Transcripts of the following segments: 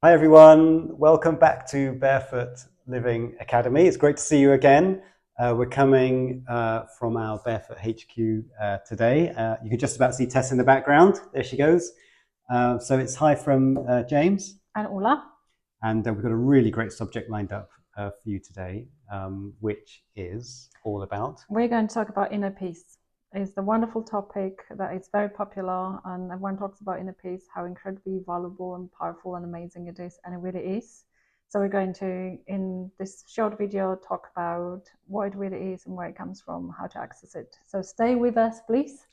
Hi everyone, welcome back to Barefoot Living Academy. It's great to see you again. We're coming from our Barefoot HQ today. You can just about see Tess in the background. There she goes. So it's hi from James. And Ola. And we've got a really great subject lined up for you today, which is all about. We're going to talk about inner peace. It's the wonderful topic that is very popular, and everyone talks about inner peace, how incredibly valuable and powerful and amazing it is, and it really is. So we're going to, in this short video, talk about what it really is and where it comes from, how to access it. So stay with us, please,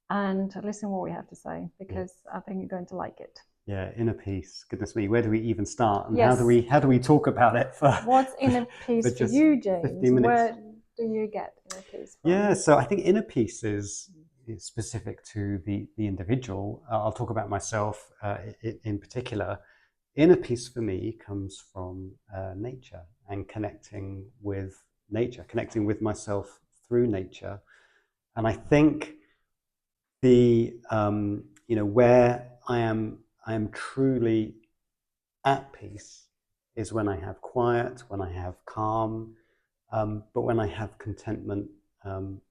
and listen what we have to say, because I think you're going to like it. Yeah, inner peace. Goodness me, where do we even start? And Yes. how do we talk about it for what's inner peace for you, James? 15 minutes? Where do you get inner peace from? Yeah, so I think inner peace is specific to the individual. I'll talk about myself in particular. Inner peace for me comes from nature and connecting with nature, connecting with myself through nature. And I think where I am truly at peace is when I have quiet, when I have calm, but when I have contentment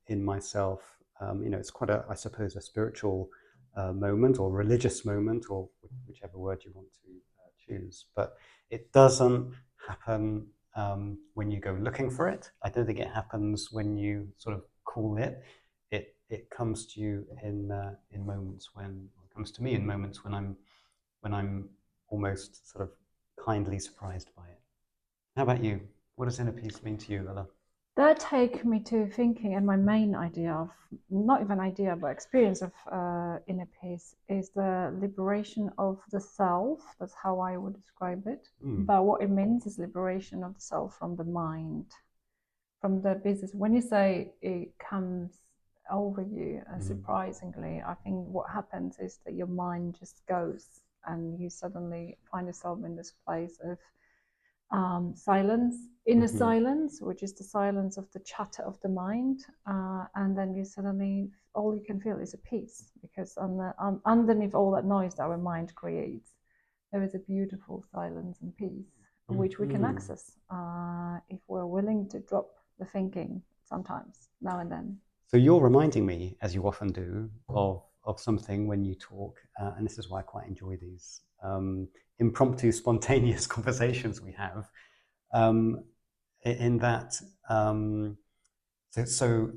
in myself. It's quite I suppose, a spiritual moment or religious moment, or whichever word you want to choose. But it doesn't happen when you go looking for it. I don't think it happens when you sort of call it. It comes to you in moments when it comes to me in moments when I'm almost sort of kindly surprised by it. How about you? What does inner peace mean to you, Ella? That take me to thinking, and my main idea of, not even idea, but experience of inner peace is the liberation of the self. That's how I would describe it. But what it means is liberation of the self from the mind, from the business. When you say it comes over you, surprisingly, I think what happens is that your mind just goes and you suddenly find yourself in this place of silence, inner silence, which is the silence of the chatter of the mind, and then you suddenly, all you can feel is a peace, because underneath all that noise that our mind creates, there is a beautiful silence and peace, which we can access if we're willing to drop the thinking sometimes, now and then. So you're reminding me, as you often do, of something when you talk, and this is why I quite enjoy these impromptu, spontaneous conversations we have. In that, so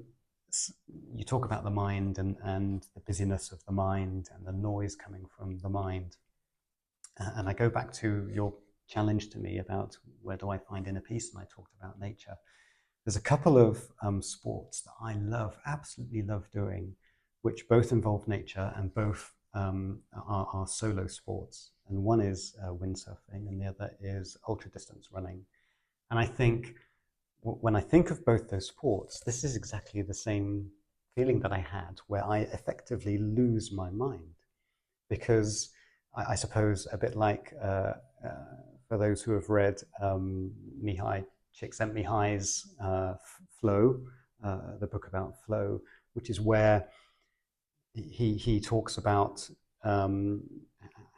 you talk about the mind and the busyness of the mind and the noise coming from the mind, and I go back to your challenge to me about where do I find inner peace, and I talked about nature. There's a couple of sports that I love, absolutely love doing, which both involve nature and both are solo sports. And one is windsurfing and the other is ultra distance running. And I think when I think of both those sports, this is exactly the same feeling that I had, where I effectively lose my mind. Because I suppose a bit like for those who have read Mihai Csikszentmihalyi's Flow, the book about flow, which is where he talks about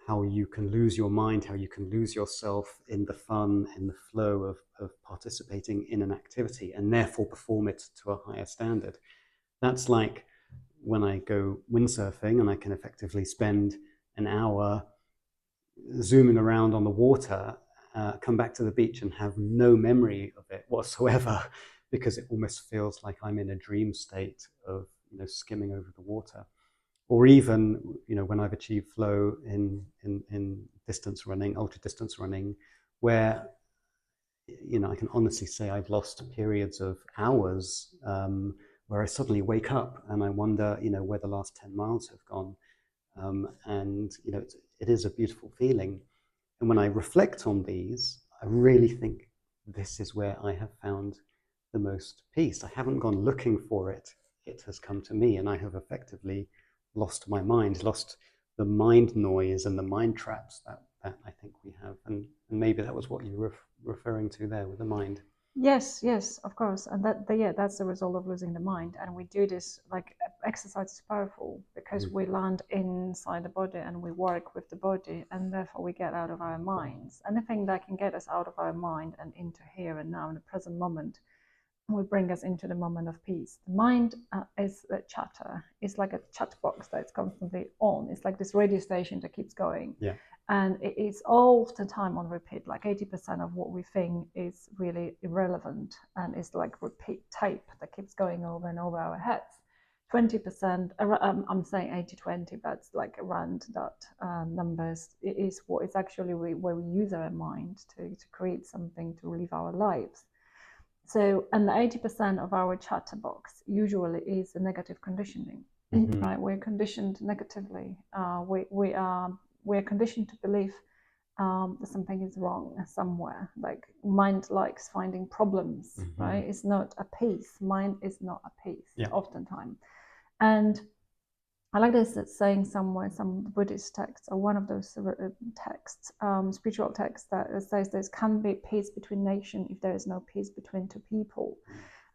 how you can lose your mind, how you can lose yourself in the fun, in the flow of participating in an activity, and therefore perform it to a higher standard. That's like when I go windsurfing and I can effectively spend an hour zooming around on the water, come back to the beach and have no memory of it whatsoever, because it almost feels like I'm in a dream state of skimming over the water. Or even when I've achieved flow in distance running, ultra distance running, where I can honestly say I've lost periods of hours where I suddenly wake up and I wonder where the last 10 miles have gone. And it is a beautiful feeling. And when I reflect on these, I really think this is where I have found the most peace. I haven't gone looking for it. It has come to me, and I have effectively lost my mind, lost the mind noise and the mind traps that I think we have. And maybe that was what you were referring to there with the mind. Yes, of course, and that's the result of losing the mind. And we do this, like, exercise is powerful, because we land inside the body and we work with the body, and therefore we get out of our minds. Anything that can get us out of our mind and into here and now in the present moment will bring us into the moment of peace. The mind is a chatter. It's like a chat box that's constantly on. It's like this radio station that keeps going. Yeah. And it is all the time on repeat. Like 80% of what we think is really irrelevant, and it's like repeat tape that keeps going over and over our heads. 20%, I'm saying 80-20, but it's like around that numbers, it is what is actually where we use our mind to create something to live our lives. So, and the 80% of our chatterbox usually is a negative conditioning, right? We're conditioned negatively. We are conditioned to believe that something is wrong somewhere. Like mind likes finding problems, right? It's not a peace. Mind is not a peace, oftentimes. And I like this saying somewhere, some Buddhist texts, or one of those texts, spiritual texts, that says there can be peace between nations if there is no peace between two people.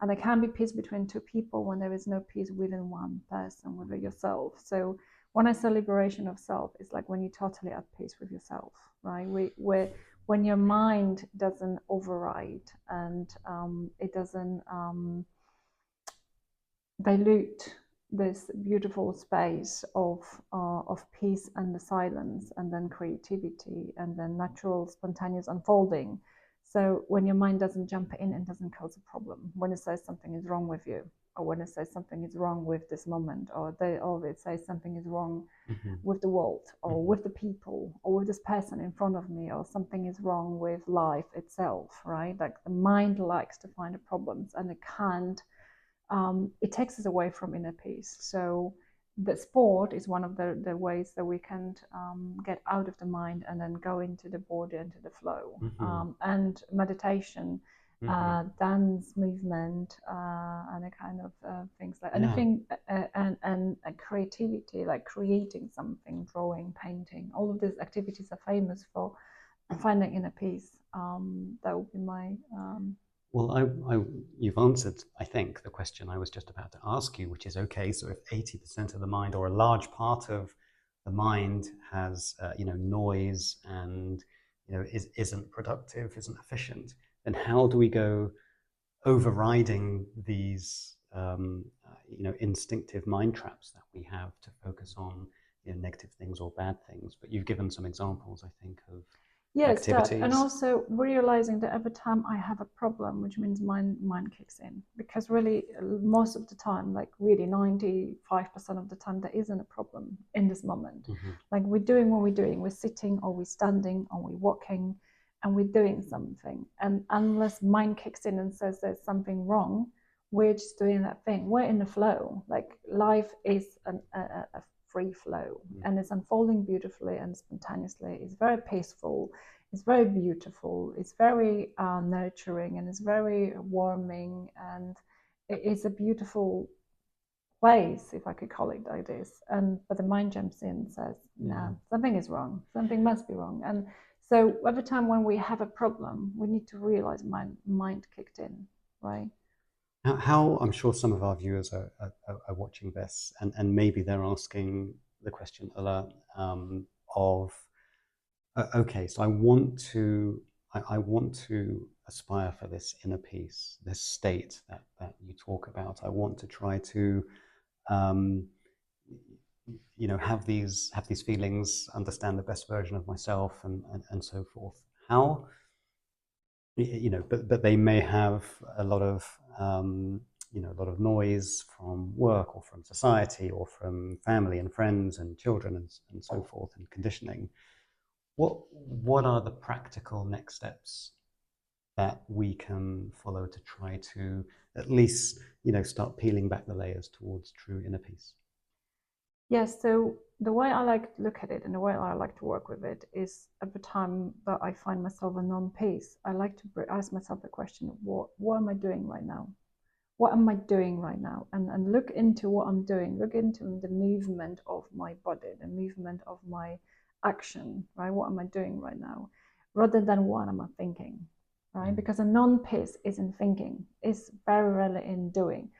And there can be peace between two people when there is no peace within one person, within yourself. So when I say liberation of self, it's like when you're totally at peace with yourself, right? When your mind doesn't override and it doesn't dilute this beautiful space of peace and the silence, and then creativity, and then natural spontaneous unfolding. So when your mind doesn't jump in and doesn't cause a problem, when it says something is wrong with you, or when it says something is wrong with this moment, or it says something is wrong with the world, or with the people, or with this person in front of me, or something is wrong with life itself, right? Like the mind likes to find the problems, and it can't. It takes us away from inner peace. So the sport is one of the ways that we can get out of the mind and then go into the body, into the flow. And meditation, dance, movement, and a kind of things like anything, and creativity, like creating something, drawing, painting. All of these activities are famous for finding inner peace. That would be my... Well, you've answered, I think, the question I was just about to ask you, which is, okay, so if 80% of the mind, or a large part of the mind, has noise and isn't productive, isn't efficient, then how do we go overriding these instinctive mind traps that we have to focus on negative things or bad things? But you've given some examples, I think, of activities. And also realizing that every time I have a problem, which means mind kicks in, because really most of the time, like really 95% of the time, there isn't a problem in this moment. Like we're doing what we're doing, we're sitting or we're standing or we're walking, and we're doing something, and unless mind kicks in and says there's something wrong, we're just doing that thing. We're in the flow. Like life is a free flow, and it's unfolding beautifully and spontaneously. It's very peaceful, it's very beautiful, it's very nurturing, and it's very warming, and it's a beautiful place, if I could call it like this. But the mind jumps in and says, no, something is wrong, something must be wrong. And so every time when we have a problem, we need to realize mind kicked in, right? How I'm sure some of our viewers are watching this, and maybe they're asking the question, Ulla, of okay, so I want to aspire for this inner peace, this state that you talk about. I want to try to have these feelings, understand the best version of myself, and so forth. How, but they may have a lot of a lot of noise from work or from society or from family and friends and children and so forth, and conditioning. What are the practical next steps that we can follow to try to at least start peeling back the layers towards true inner peace? Yes, so the way I like to look at it and the way I like to work with it is, every time that I find myself in non-peace, I like to ask myself the question, what am I doing right now? What am I doing right now? And look into what I'm doing. Look into the movement of my body, the movement of my action, right? What am I doing right now? Rather than what am I thinking, right? Because a non-peace isn't thinking. It's very rarely in doing.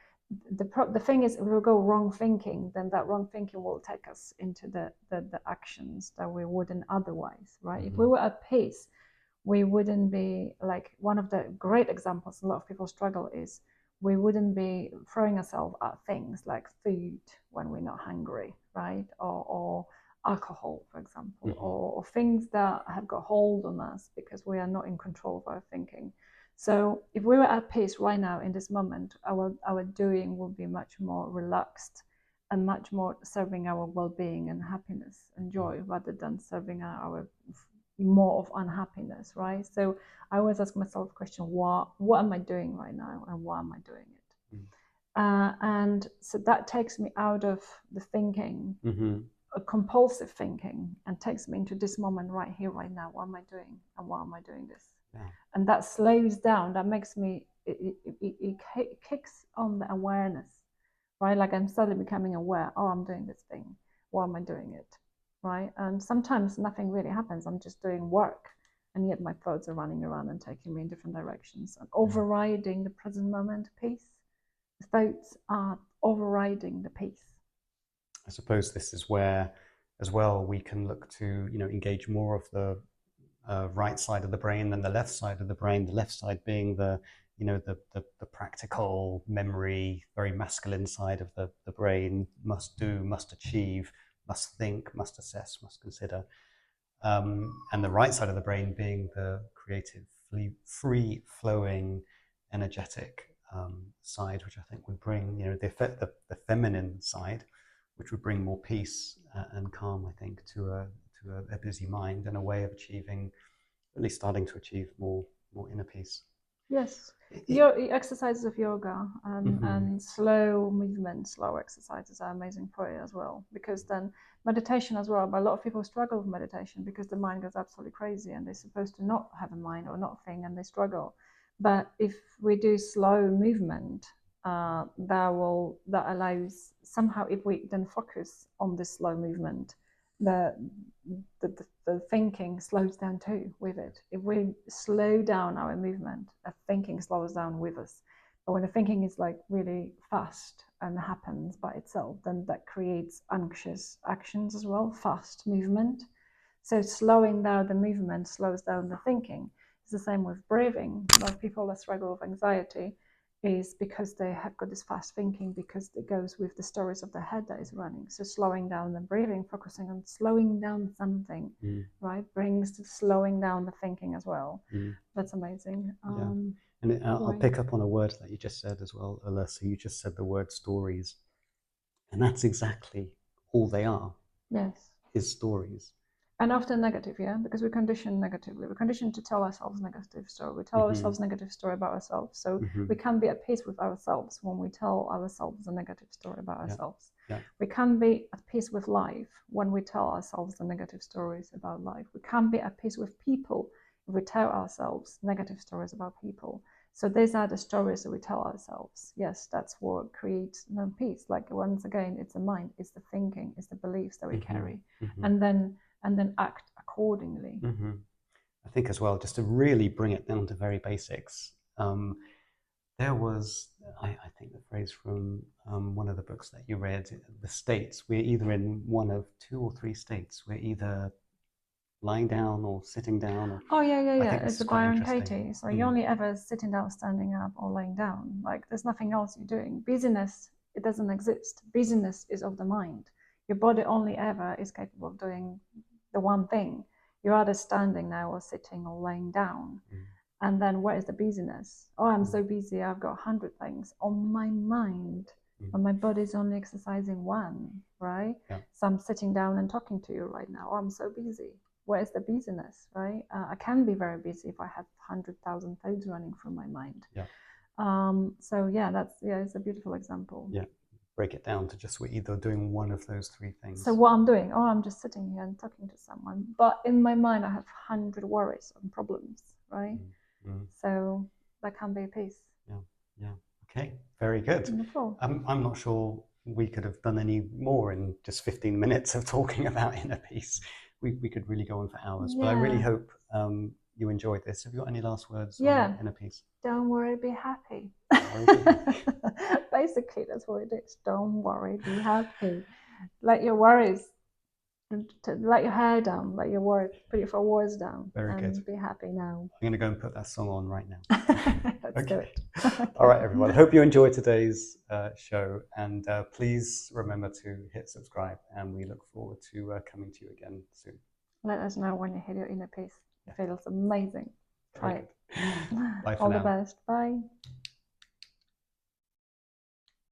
the thing is, if we go wrong thinking, then that wrong thinking will take us into the actions that we wouldn't otherwise, right? If we were at peace, we wouldn't be like, one of the great examples a lot of people struggle is, we wouldn't be throwing ourselves at things like food when we're not hungry, right? Or alcohol, for example, or things that have got hold on us because we are not in control of our thinking. So if we were at peace right now in this moment, our doing will be much more relaxed and much more serving our well-being and happiness and joy, rather than serving our more of unhappiness, right? So I always ask myself the question, what am I doing right now, and why am I doing it? And so that takes me out of the thinking, compulsive thinking, and takes me into this moment right here, right now. What am I doing, and why am I doing this? And that slows down, that makes me, it kicks on the awareness, right? Like I'm suddenly becoming aware, oh, I'm doing this thing, why am I doing it, right? And sometimes nothing really happens, I'm just doing work, and yet my thoughts are running around and taking me in different directions and overriding the present moment peace. The thoughts are overriding the peace. I suppose this is where, as well, we can look to, engage more of the right side of the brain than the left side of the brain. The left side being the practical memory, very masculine side of the brain, must do, must achieve, must think, must assess, must consider. And the right side of the brain being the creative, free flowing, energetic side, which I think would bring, the feminine side, which would bring more peace and calm, I think, to a busy mind, and a way of achieving, at least starting to achieve more inner peace. Yes, your exercises of yoga and slow movement, slow exercises are amazing for you as well, because then meditation as well. But a lot of people struggle with meditation because the mind goes absolutely crazy, and they're supposed to not have a mind or not think, and they struggle. But if we do slow movement, that allows somehow, if we then focus on this slow movement, the thinking slows down too with it. If we slow down our movement, the thinking slows down with us. But when the thinking is like really fast and happens by itself, then that creates anxious actions as well, fast movement. So slowing down the movement slows down the thinking. It's the same with breathing. A lot of people that struggle with anxiety is because they have got this fast thinking, because it goes with the stories of the head that is running. So slowing down the breathing, focusing on slowing down something, right, brings to slowing down the thinking as well. That's amazing. And I'll pick up on a word that you just said as well, Alyssa. You just said the word stories. And that's exactly all they are. Yes. Is stories. And often negative, yeah, because we're conditioned negatively. We're conditioned to tell ourselves negative story. We tell ourselves negative story about ourselves. So we can be at peace with ourselves when we tell ourselves a negative story about ourselves. We can be at peace with life when we tell ourselves the negative stories about life. We can be at peace with people if we tell ourselves negative stories about people. So these are the stories that we tell ourselves. Yes, that's what creates peace. Like, once again, it's the mind, it's the thinking, it's the beliefs that we carry. And then act accordingly. I think as well, just to really bring it down to very basics, there was, I think, the phrase from one of the books that you read, the states. We're either in one of 2 or 3 states. We're either lying down or sitting down. Or, yeah. It's a Byron Katie. So you're only ever sitting down, standing up, or laying down. Like, there's nothing else you're doing. Busyness, it doesn't exist. Busyness is of the mind. Your body only ever is capable of doing the one thing. You're either standing now or sitting or laying down. And then where is the busyness? Oh, I'm so busy, I've got 100 things on my mind, but my body's only exercising one, right? So I'm sitting down and talking to you right now. Oh, I'm so busy. Where is the busyness, right? I can be very busy if I have 100,000 thoughts running through my mind. So it's a beautiful example. Break it down to just, we're either doing one of those 3 things. So what I'm doing, I'm just sitting here and talking to someone, but in my mind I have 100 worries and problems, right? So that can be peace. Okay, very good. Wonderful. I'm not sure we could have done any more in just 15 minutes of talking about inner peace. We could really go on for hours, but I really hope you enjoyed this. Have you got any last words Yeah. on Inner Peace? Don't worry, be happy. Basically, that's what it is. Don't worry, be happy. Let your worries, let your hair down, let your worries, put your worries down, Very and good. be happy now. I'm going to go and put that song on right now. Let's do it. All right, everyone. I hope you enjoyed today's show, and please remember to hit subscribe, and we look forward to coming to you again soon. Let us know when you hit your inner peace. It feels amazing. Try it. Bye for All now. the best. Bye.